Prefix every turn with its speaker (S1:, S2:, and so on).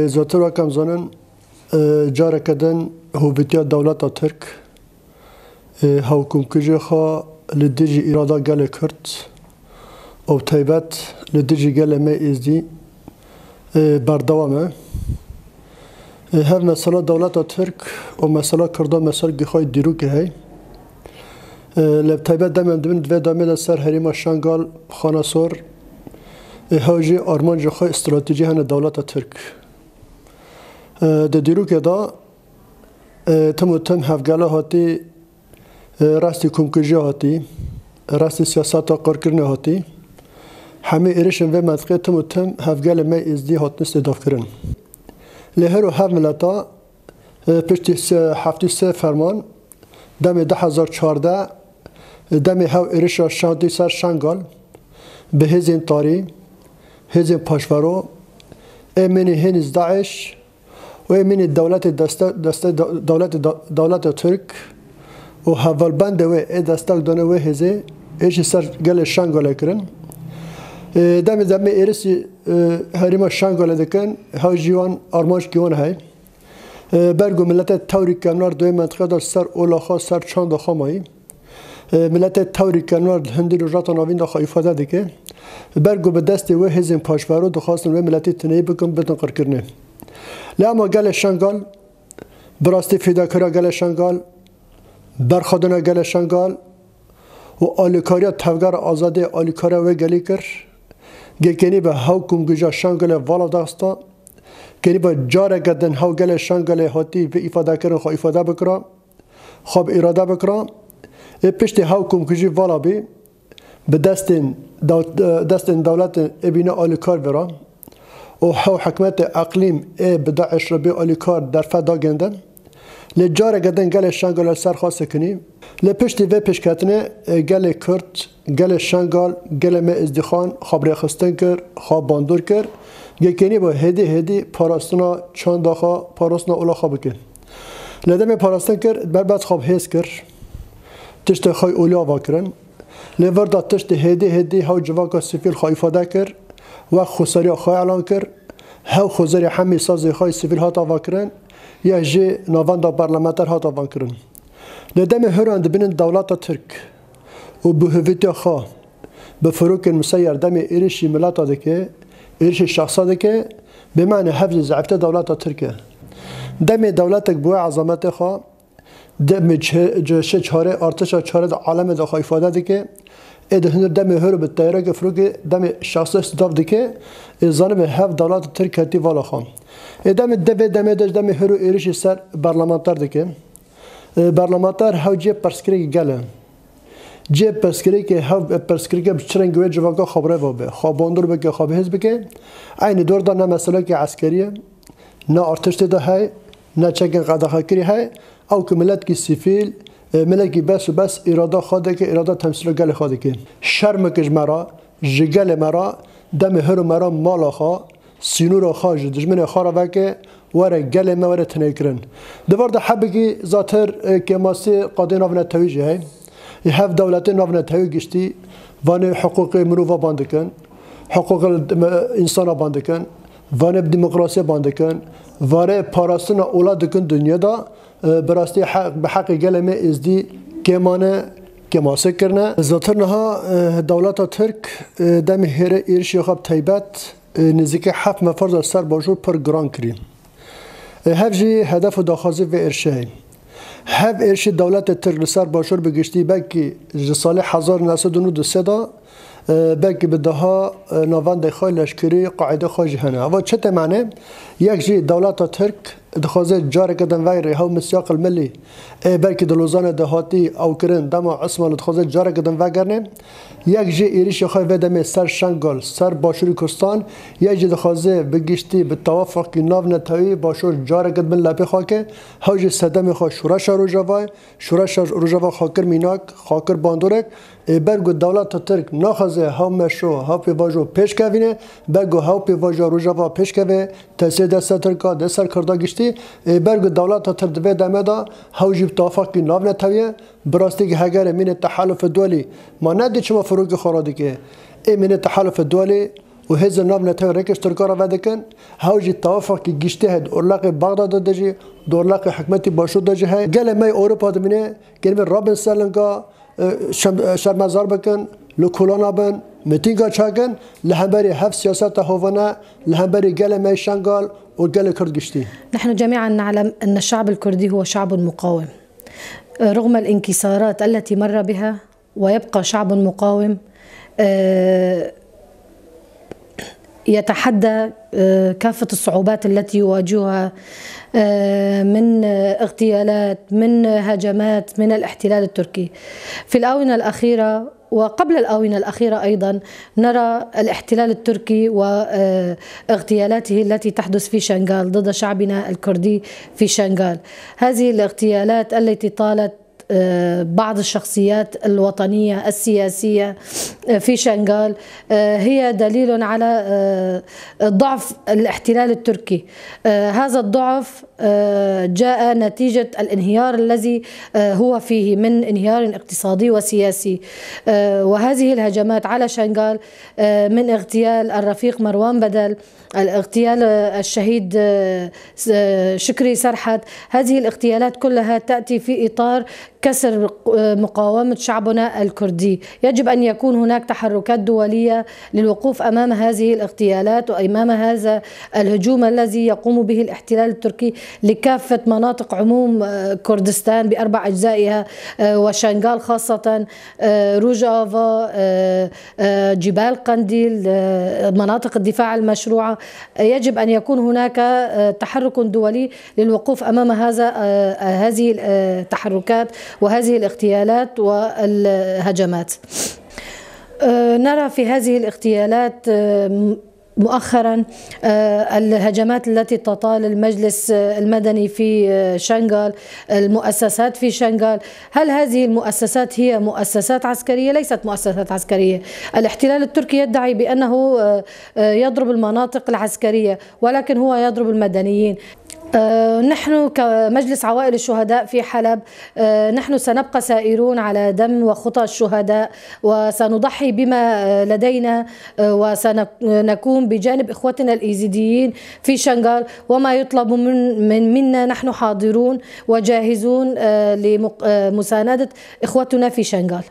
S1: زاتر وکم زنن جاره کدن هویت دولت ترک حکوم کجی خوا لدیجی اراده گل کرد او تایبت لدیجی گل می ازدی بردوامه هر مثلا دولت ترک و مثلا کرده مثلا گخوای دیرو که هی لب تایبت دمیم دبن دوی دامه سر هریما شنگال خانسور هاجی آرمان جخوای استراتژی هن دولت ترک ده دیرو که دا تم و تم هفگاله هاتی راستی کمکجی هاتی راستی سیاست قرکرنه هاتی همه ایرشن و منطقه تم و تم هفگاله می ازدی هات نست داف کرن لهر و هف ملتا پشتی هفتی سه فرمان دم 2014 دم هاو ایرشا شاندی سر شنگال به هزین تاری هزین پاشورو امنی هنز داعش و امنی دولت ترک و حوالبند و دستک دانه و هزه ایش سر گل شنگال کرن دم ایرسی هریما شنگال دکن ها جیوان آرمانش گیوان های برگو ملت توری کمنار دوی منطقه دار سر اولاخا سر چاند خامایی ملت توری کمنار هندی رو راتان آوین دا خواهی فاده دیگه برگو به دست و هزین پاشورو دخواستن و ملتی تنهی بکن بدن قر کرنه لما گل شنگال براستی فیداکرا گل شنگال برخادنا گل شنگال و آلیکاریا تفگر آزاده آلیکاریا و گلی کر گکنی به حکم گجا شنگال والا داستا کنی با جاره گدن هاو گل شنگال هاتی به ifade کرن خواه ifade بکرا خواب اراده بکرا پشت حکم گجی والا بی به دستن دولت ابینه آلیکار برا و هاو حکمت اقلیم به داعش ربی آلیکار در فدا گندن لجاره گدن گل شنگال سر خاص کنی لپشتی و پشکتنه گل کرد گل شنگال گل می ازدخان خبر خستن کر خواب باندور کر گکنی با هدی پاراستنا چند داخا پاراستنا اولا خواب کن لدم پاراستن کر بر بعد خواب هست کر تشت خواهی اولیا واکرن لوردا تشت هدی هاو جواکا سفیل خواهی فاده کر و خساری خواهی اعلان کر هاو خساری همی سازی خواهی سفیل هاتا واکرن یا جی نواندا پارلمانتر هاتا واکرن لدم هرند بین دولت ترک و به هویت خواه به فروک مسیر دم ایرشی ملتا دکه ایرشی شخصا دکه به معنی حفظ ضعفت دولت ترکه دم دولتک بوی عظمت خواه دم جشه چاره ارتش چاره عالم دخواه ifade دکه اد هنر دم هر به تیره که فروک دم شخصا استداف دکه ازانه به حفظ دولت ترک هتی والا خواه دم هر ایرشی سر پارلمانتر دکه برلمانتر هاو جه پرسکری گله جه پرسکری که هاو پرسکری که چرنگ و جواگا خبره وابه خواباندور بگه خواب حزب که عین دور دا نه مسئله که عسکریه نه ارتش ده های نه چکن قداخاکری های او که ملت کی سیفیل ملت کی بس اراده خواده که اراده تمثیل گل خواده که شرم کش مرا جگل مرا دم هر مرا مالا خوا سینور خوا دجمن خارا وکه وره گل ما وره تنکرن دوار ده حبگی زاتر که ماسی قاضی نافنه تویجه هی هف دولت نافنه توی گشتی وانه حقوق مروفا باندکن حقوق انسان باندکن وانه دموکراسی باندکن واره پاراستن اولاد دکن دنیا دا براستی به حق گل ما ازدی کمانه کماسه کرنه زاتر نها دولت ترک دم هر ایرشی خواب تایبت نزدیک 7 مفرد سر باشور پر گران کریم هف جی هدف و داخازی و ارشه هف ارشه دولت ترک سر باشور بگشتی بکی سال 1993 دا بکی به دها نواند خواه لشکری قاعده خواه جهنه اما چه معنی؟ یک جی دولت ترک دخوازه جاره کدن ویره هاو مسیاق الملی بلکه دلوزان دهاتی او کرن دما عصمان دخوازه جاره کدن وگرنه یک جی ایریش خواه ودمه سر شنگال سر باشوری کردستان یک جی دخوازه بگشتی به توافق که ناو نتاوی باشور جاره کدن لپی خواه که هاو جی صدم خواه شورش روژاوای شورش روژاوا خاکر میناک خاکر باندورک برگو دولت ترک نخوازه هاو مشو هاو پی واجو پیش کوینه برگو هاو پی واجو روژاوا پیش کوه تحصیل دست ترکا دستر کرده گشتی برگو دولت تر دوی دمه دا هاو جیب توافق که ناو نتاویه براستی که هگر من تحالف دولی ما ندی چما فروغ خورادی که من تحالف دولی وهز النام نتاو ركش تركارا ودكن هاوجي توافق كي جشتهد أورلاقي بغداد دجي دورلاقي حكمتي باشو دجي هاي قال ماي أوروبا دمنه كلمة رابن سالنكا شرمزار بكن لكولانا بن متينكا شاكن لهمبري هف سياسات هوفنا لهمبري قال ماي شنغال وقال كرد جشتي.
S2: نحن جميعا نعلم أن الشعب الكردي هو شعب مقاوم رغم الانكسارات التي مر بها، ويبقى شعب مقاوم يتحدى كافة الصعوبات التي يواجهها من اغتيالات، من هجمات من الاحتلال التركي. في الآونة الأخيرة وقبل الآونة الأخيرة أيضا نرى الاحتلال التركي واغتيالاته التي تحدث في شنغال ضد شعبنا الكردي في شنغال. هذه الاغتيالات التي طالت بعض الشخصيات الوطنية السياسية في شنغال هي دليل على ضعف الاحتلال التركي. هذا الضعف جاء نتيجة الانهيار الذي هو فيه من انهيار اقتصادي وسياسي، وهذه الهجمات على شنغال من اغتيال الرفيق مروان بدل، اغتيال الشهيد شكري سرحت، هذه الاغتيالات كلها تأتي في إطار كسر مقاومة شعبنا الكردي. يجب أن يكون هناك تحركات دولية للوقوف أمام هذه الاغتيالات وأمام هذا الهجوم الذي يقوم به الاحتلال التركي لكافة مناطق عموم كردستان بأربع أجزائها وشنغال خاصة، روجافا، جبال قنديل، مناطق الدفاع المشروعة. يجب أن يكون هناك تحرك دولي للوقوف أمام هذه التحركات وهذه الاغتيالات والهجمات. نرى في هذه الاغتيالات مؤخرا الهجمات التي تطال المجلس المدني في شنغال، المؤسسات في شنغال. هل هذه المؤسسات هي مؤسسات عسكرية؟ ليست مؤسسات عسكرية. الاحتلال التركي يدعي بأنه يضرب المناطق العسكرية ولكن هو يضرب المدنيين. نحن كمجلس عوائل الشهداء في حلب نحن سنبقى سائرون على دم وخطى الشهداء، وسنضحي بما لدينا، وسنكون بجانب إخوتنا الإيزيديين في شنغال، وما يطلب منا نحن حاضرون وجاهزون لمساندة إخوتنا في شنغال.